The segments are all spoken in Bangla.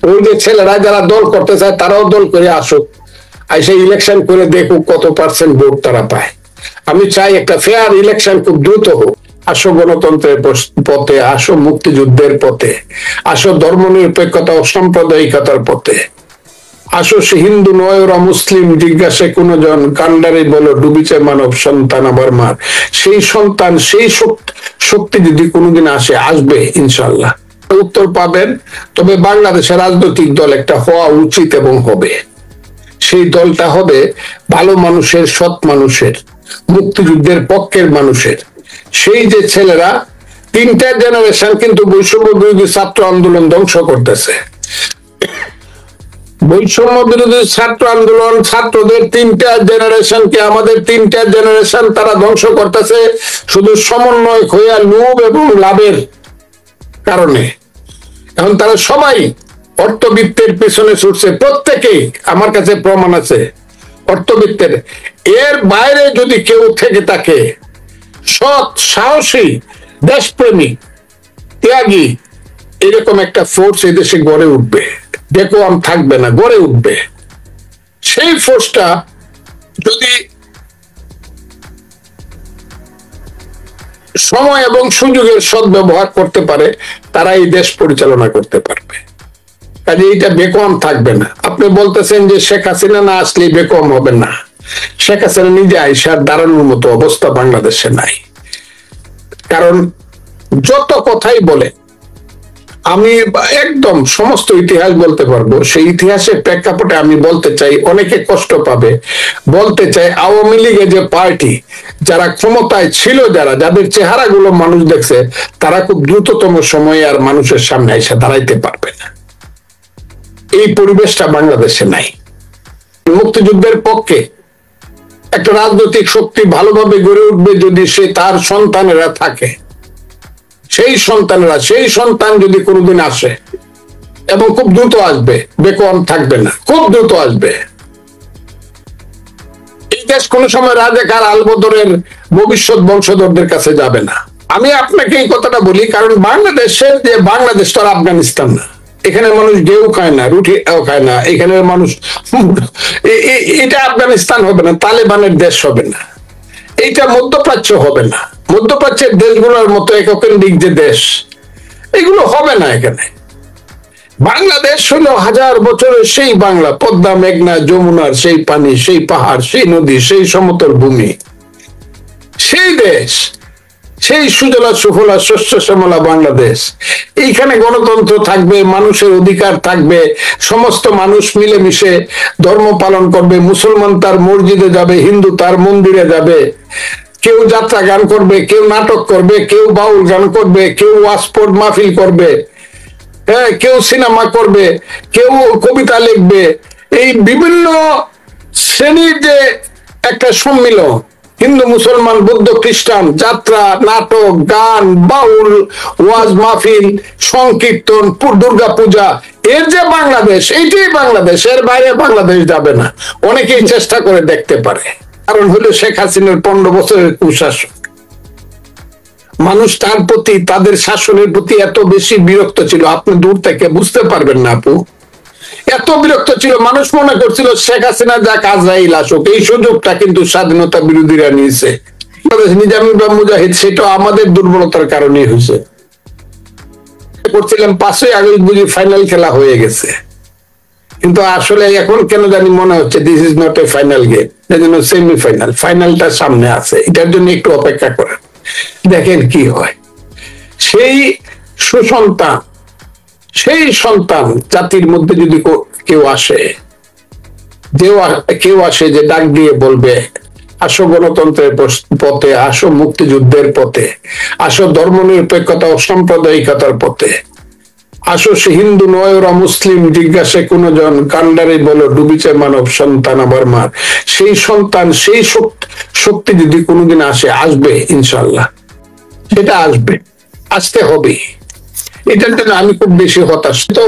ওই যে ছেলেরা যারা দল করতে চায় তারাও দল করে আসুক, এসে ইলেকশন করে দেখুক কত পার্সেন্ট ভোট তারা পায়। আমি চাই একটা ফেয়ার ইলেকশন খুব দ্রুত হোক। আসো গণতন্ত্রের পথে, আসো মুক্তিযুদ্ধের পথে, আসো ধর্মনিরপেক্ষতা ও সাম্প্রদায়িকতার পথে, আসো সে হিন্দু নয় ওরা মুসলিম, জিজ্ঞাসে কোন জন, কান্ডারে বলো ডুবিছে মানব সন্তান আবার মার। সেই সন্তান, সেই শক্তি যদি কোনোদিন আসে, আসবে ইনশাল্লাহ, উত্তর পাবেন। তবে বাংলাদেশের রাজনৈতিক দল একটা হওয়া উচিত এবং হবে। সেই দলটা হবে ভালো মানুষের, সৎ মানুষের, মুক্তিযুদ্ধের পক্ষের মানুষের। সেই যে ছেলেরা 3টা জেনারেশন কিন্তু বৈষম্য বিরোধী ছাত্র আন্দোলন ধ্বংস করতেছে। বৈষম্য বিরোধী ছাত্র আন্দোলন, ছাত্রদের 3টা জেনারেশনকে, আমাদের 3টা জেনারেশন তারা ধ্বংস করতেছে শুধু সমন্বয় হইয়া লোভ এবং লাভের কারণে। এখন তারা সবাই অর্থবিত্তের পেছনে ছুটছে, প্রত্যেকেই, আমার কাছে প্রমাণ আছে অর্থবিত্তের। এর বাইরে যদি কেউ থেকে থাকে, সৎ, সাহসী, দেশপ্রেমী, ত্যাগী, এরকম একটা ফোর্স এদেশে গড়ে উঠবে, বেকোয়াম থাকবে না, গড়ে উঠবে। সেই ফোর্সটা যদি সময় এবং সুযোগের সদ্ব্যবহার করতে পারে, তারা এই দেশ পরিচালনা করতে পারবে। কাজে এটা বেকোয়াম থাকবে না। আপনি বলতেছেন যে শেখ হাসিনা না আসলে বেকোয়াম হবে না। শেখ হাসিনা নিজে আইসার দাঁড়ানোর মতো অবস্থা বাংলাদেশে নাই। কারণ যত কথাই বলে, আমি একদম সমস্ত ইতিহাস বলতে পারবো। সেই ইতিহাসের প্রেক্ষাপটে আমি বলতে চাই, অনেকে কষ্ট পাবে, বলতে চাই আওয়ামী লীগের যে পার্টি, যারা ক্ষমতায় ছিল, যাদের চেহারাগুলো মানুষ দেখছে, তারা খুব দ্রুততম সময়ে আর মানুষের সামনে এসে দাঁড়াইতে পারবে না। এই পরিবেশটা বাংলাদেশে নাই। মুক্তিযুদ্ধের পক্ষে একটা রাজনৈতিক শক্তি ভালোভাবে গড়ে উঠবে যদি সে তার সন্তানেরা থাকে। সেই সন্তান যদি কোনোদিন আসে, এবং খুব দ্রুত আসবে, বেকোয়াম থাকবে না, খুব দ্রুত আসবে। এই দেশ কোন সময় রাজাকার আলবদরের ভবিষ্যৎ বংশধরদের কাছে যাবে না। আমি আপনাকে এই কথাটা বলি কারণ বাংলাদেশের যে বাংলাদেশ তো আর আফগানিস্তান না। এখানে মানুষ গেউ খায় না, রুটিও খায় না। এখানের মানুষ, এটা আফগানিস্তান হবে না, তালেবানের দেশ হবে না, এইটা মধ্যপ্রাচ্য হবে না। মধ্যপ্রাচ্যের দেশগুলোর মতো এককেন্দ্রিক যে দেশ, এগুলো হবে না এখানে। বাংলাদেশ হলো 1000 বছরের সেই বাংলা, পদ্মা, মেঘনা, যমুনার সেই পানি, সেই পাহাড়, সেই নদী, সেই সমতল ভূমি, সেই দেশ, সেই সুজলা সুফলা শস্য শ্যামলা বাংলাদেশ। এইখানে গণতন্ত্র থাকবে, মানুষের অধিকার থাকবে, সমস্ত মানুষ মিলেমিশে ধর্ম পালন করবে। মুসলমান তার মসজিদে যাবে, হিন্দু তার মন্দিরে যাবে, কেউ যাত্রা গান করবে, কেউ নাটক করবে, কেউ বাউল গান করবে, কেউ ওয়াজপোর্ট মাহফিল করবে, হ্যাঁ, কেউ সিনেমা করবে, কেউ কবিতা লিখবে। এই বিভিন্ন শ্রেণীর যে একটা সম্মিলন, হিন্দু, মুসলমান, বৌদ্ধ, খ্রিস্টান, যাত্রা, নাটক, গান, বাউল, ওয়াজ মাহফিল, সংকীর্তন, দুর্গা পূজা, এর যে বাংলাদেশ, এইটাই বাংলাদেশ। এর বাইরে বাংলাদেশ যাবে না। অনেকেই চেষ্টা করে দেখতে পারে, কারণ হলো শেখ হাসিনার 15 বছরের কুশাসন। মানুষ তার প্রতি, তাদের শাসনের প্রতি এত বেশি বিরক্ত ছিল, আপনি দূর থেকে বুঝতে পারবেন না আপু। এত বিরক্ত ছিল, মানুষ মনে করছিল শেখ হাসিনা যা আজরাইল আসুক। এই সুযোগটা কিন্তু স্বাধীনতা বিরোধীরা নিয়েছে। নিজামী বা মুজাহিদ, সেটা আমাদের দুর্বলতার কারণেই হয়েছে। করছিলাম 5ই আগস্ট বুঝি ফাইনাল খেলা হয়ে গেছে, কিন্তু আসলে এখন কেন জানি মনে হচ্ছে this is not a final game, যেন সেমিফাইনাল। ফাইনালটা সামনে আছে, এটার জন্য একটু অপেক্ষা করেন, দেখেন কি হয়। সেই সুসন্তান, সেই সন্তান জাতির মধ্যে যদি কেউ আসে যে ডাক দিয়ে বলবে আসো গণতন্ত্রের পথে, আসো মুক্তিযুদ্ধের পথে, আসো ধর্মনিরপেক্ষতা ও সাম্প্রদায়িকতার পথে, আসো সে হিন্দু নয় ওরা মুসলিম, জিজ্ঞাসে কোন জন, কান্ডারে বলো ডুবিছে মানব সন্তান আবার মার। সেই সন্তান, সেই শক্তি যদি কোনোদিন আসে, আসবে ইনশাল্লাহ, সেটা আসবে, আসতে হবে। এটার জন্য আমি খুব বেশি হতাশ। তো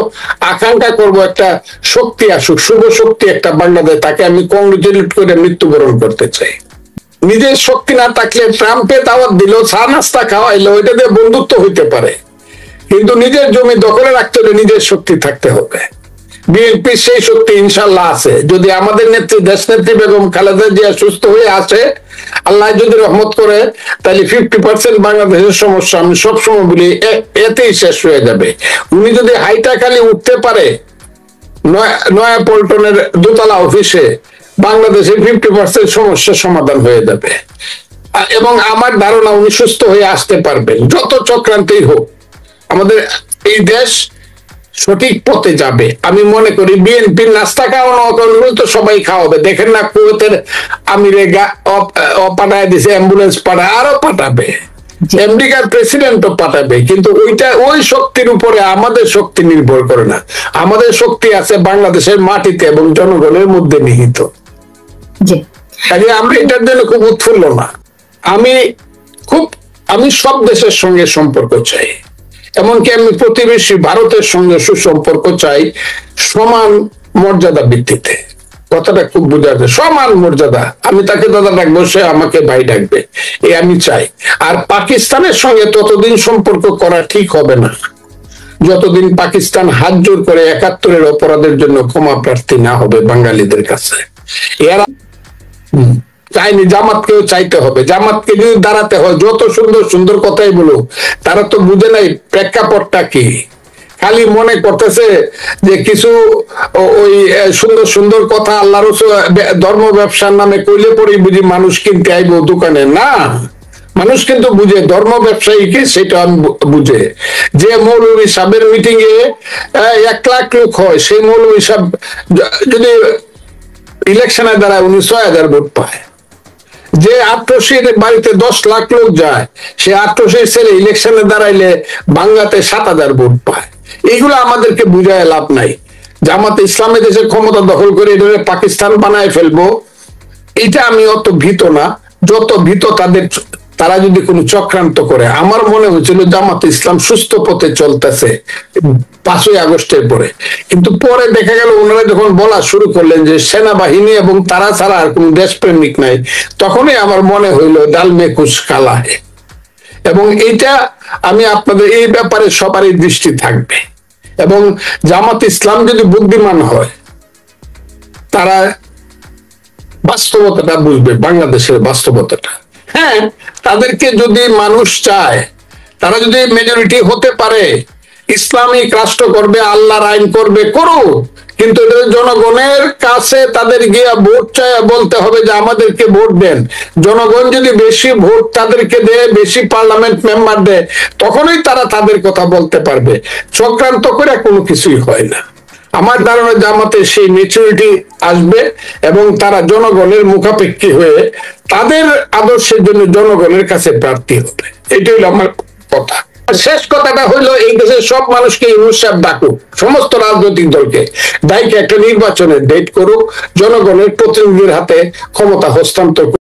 আকাঙ্ক্ষা করবো একটা শক্তি আসুক, শুভ শক্তি একটা বাংলাদেশ, তাকে আমি কংগ্রেচুলেট করে মৃত্যুবরণ করতে চাই। নিজের শক্তি না থাকলে ট্রাম্পে দাওয়াত দিল, চা নাস্তা খাওয়াইলো, এটা দিয়ে বন্ধুত্ব হইতে পারে, কিন্তু নিজের জমি দখলে রাখতে হলে নিজের শক্তি থাকতে হবে। বিএনপি সেই শক্তি ইনশাল্লাহ আছে। যদি আমাদের নেত্রী দেশ নেত্রী বেগম খালেদা জিয়া সুস্থ হয়ে আসে, আল্লাহ যদি রহমত করে, তাহলে 50% বাংলাদেশের সমস্যা আমি সবসময় বলি এতেই শেষ হয়ে যাবে। উনি যদি হাইটা খালি উঠতে পারে নয়া পল্টনের দোতলা অফিসে, বাংলাদেশের 50% সমস্যা সমাধান হয়ে যাবে। এবং আমার ধারণা উনি সুস্থ হয়ে আসতে পারবেন। যত চক্রান্তই হোক আমাদের এই দেশ সঠিক পথে যাবে। আমি মনে করি বিএনপির নাস্তা খাওয়ানো তো সবাই খাওয়াবে। দেখেন না, কুয়েতের আমিরে পাঠায় দিছে, অ্যাম্বুলেন্স পাঠায়, আরো পাঠাবে, আমেরিকার প্রেসিডেন্টও পাঠাবে। কিন্তু ওই শক্তির উপরে আমাদের শক্তি নির্ভর করে না। আমাদের শক্তি আছে বাংলাদেশের মাটিতে এবং জনগণের মধ্যে নিহিত। কাজে আমরা এটার জন্য খুব উৎফুল্ল না। আমি সব দেশের সঙ্গে সম্পর্ক চাই, এমনকি আমি প্রতিবেশী ভারতের সঙ্গে সুসম্পর্ক চাই, সমান মর্যাদা ভিত্তিতে। কথাটা খুব বোঝা যায়, সমান মর্যাদা। আমি তাকে দাদা ডাকবো, সে আমাকে ভাই ডাকবে, এই আমি চাই। আর পাকিস্তানের সঙ্গে ততদিন সম্পর্ক করা ঠিক হবে না যতদিন পাকিস্তান হাত জোর করে ৭১-এর অপরাধের জন্য ক্ষমা প্রার্থী না হবে বাঙালিদের কাছে। এরা চাইনি, জামাতকেও চাইতে হবে। জামাতকে যদি দাঁড়াতে হয়, যত সুন্দর সুন্দর কথাই বলুক, তারা তো বুঝে নাই প্রেক্ষাপটটা কি। খালি মনে করতেছে যে কিছু ওই সুন্দর সুন্দর কথা আল্লাহ রাসূল ধর্ম ব্যবসার নামে কইলে পরেই বুঝি মানুষ কিনতে আইব দোকানে। না, মানুষ কিন্তু বুঝে, ধর্ম ব্যবসায়ীকে সেটা আমি বুঝে। যে মৌলভী সাহেবের মিটিং এ 1 লাখ লোক হয়, সেই মৌলভী সাহেব যদি ইলেকশনে দাঁড়ায় উনি 6,000 ভোট পায়। যে আট্রসির বাড়িতে 10 লাখ লোক যায়, সে আট্রসির ছেলে ইলেকশনে দাঁড়াইলে বাংলাতে 7,000 ভোট পায়। এইগুলো আমাদেরকে বুঝায় লাভ নাই। জামাতে ইসলামী দেশের ক্ষমতা দখল করে এটা পাকিস্তান বানায় ফেলবো, এটা আমি অত ভীত না যত ভীত তারা যদি কোনো চক্রান্ত করে। আমার মনে হয়েছিল জামাতে ইসলাম সুস্থ পথে চলতেছে 5ই আগস্টের পরে, কিন্তু পরে দেখা গেল ওনারা যখন বলা শুরু করলেন যে সেনাবাহিনী এবং তারা ছাড়া আর কোন দেশপ্রেমিক নাই, তখনই আমার মনে হইলো ডাল মে কুছ কালা হে। এবং এইটা আমি আপনাদের এই ব্যাপারে সবারই দৃষ্টি থাকবে। এবং জামাত ইসলাম যদি বুদ্ধিমান হয়, তারা বাস্তবতাটা বুঝবে, বাংলাদেশের বাস্তবতাটা। হ্যাঁ, তাদেরকে যদি মানুষ চায়, তারা যদি মেজরিটি হতে পারে, ইসলামিক রাষ্ট্র করবে, আল্লাহর আইন করবে, করুক। কিন্তু এটা জনগণের কাছে তাদের গিয়ে ভোট চায় বলতে হবে যে আমাদেরকে ভোট দেন। জনগণ যদি বেশি ভোট তাদেরকে দেয়, বেশি পার্লামেন্ট মেম্বার দেয়, তখনই তারা তাদের কথা বলতে পারবে। চক্রান্ত করে কোনো কিছুই হয় না। আমার ধারণা জামাতে সেই ম্যাচুরিটি আসবে এবং তারা জনগণের মুখাপেক্ষী হয়ে তাদের আদর্শের জন্য জনগণের কাছে প্রার্থী হবে। এটাই হলো আমার কথা। শেষ কথাটা হইলো, এই দেশের সব মানুষকে ইউনূস সাহেব ডাকুক, সমস্ত রাজনৈতিক দলকে ডাইকে একটা নির্বাচনের ডেট করুক, জনগণের প্রতিনিধির হাতে ক্ষমতা হস্তান্তর করুক।